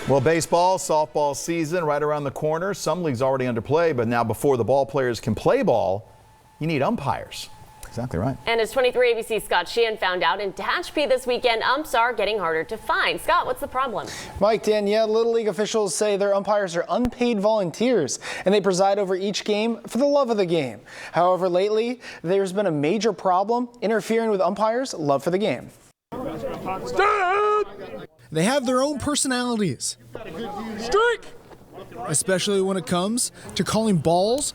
Well, baseball, softball season right around the corner. Some leagues already under play, but now before the ball players can play ball, you need umpires. Exactly right. And as 23 ABC's Scott Sheehan found out, in Tehachapi this weekend, umps are getting harder to find. Scott, what's the problem? Mike, Danielle, Little League officials say their umpires are unpaid volunteers and they preside over each game for the love of the game. However, lately, there's been a major problem interfering with umpires' love for the game. They have their own personalities. Strike! Especially when it comes to calling balls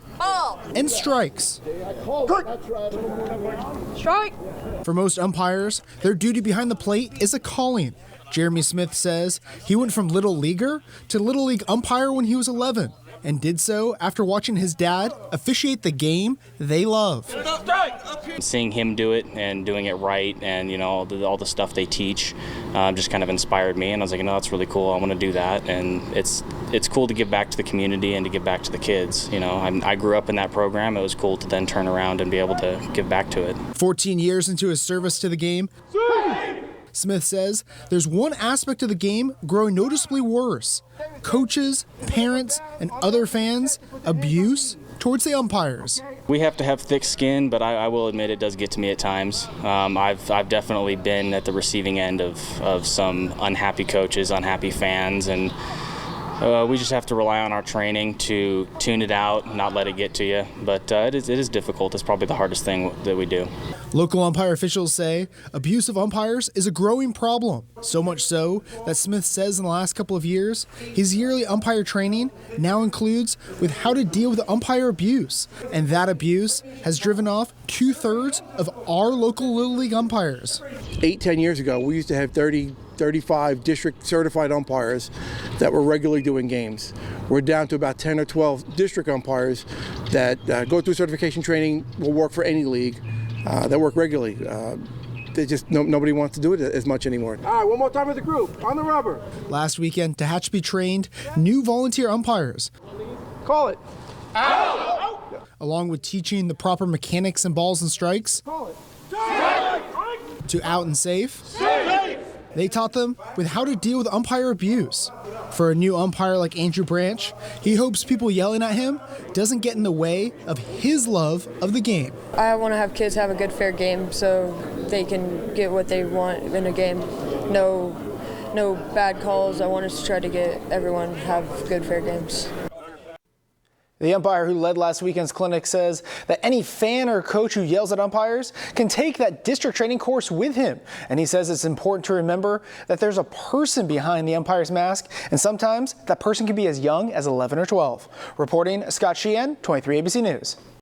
and strikes. Strike! For most umpires, their duty behind the plate is a calling. Jeremy Smith says he went from Little Leaguer to Little League umpire when he was 11 and did so after watching his dad officiate the game they love. Seeing him do it and doing it right, and all the stuff they teach just kind of inspired me, and I was like, that's really cool. I want to do that, and it's cool to give back to the community and to give back to the kids. I grew up in that program. It was cool to then turn around and be able to give back to it. 14 years into his service to the game, Smith says there's one aspect of the game growing noticeably worse. Coaches, parents, and other fans' abuse towards the umpires. We have to have thick skin, but I will admit it does get to me at times. I've definitely been at the receiving end of some unhappy coaches, unhappy fans, and we just have to rely on our training to tune it out, not let it get to you. But it is difficult. It's probably the hardest thing that we do. Local umpire officials say abuse of umpires is a growing problem. So much so that Smith says in the last couple of years, his yearly umpire training now includes with how to deal with umpire abuse. And that abuse has driven off 2/3 of our local Little League umpires. 8-10 years ago, we used to have 35 district certified umpires that were regularly doing games. We're down to about 10 or 12 district umpires that go through certification training, will work for any league, that work regularly. Nobody wants to do it as much anymore. All right, one more time with the group, on the rubber. Last weekend, Tehachapi trained new volunteer umpires. Call it. Out! Along with teaching the proper mechanics and balls and strikes. Call it. To out and safe. They taught them with how to deal with umpire abuse. For a new umpire like Andrew Branch, he hopes people yelling at him doesn't get in the way of his love of the game. I want to have kids have a good, fair game so they can get what they want in a game. No bad calls. I want us to try to get everyone have good, fair games. The umpire who led last weekend's clinic says that any fan or coach who yells at umpires can take that district training course with him. And he says it's important to remember that there's a person behind the umpire's mask, and sometimes that person can be as young as 11 or 12. Reporting, Scott Sheehan, 23 ABC News.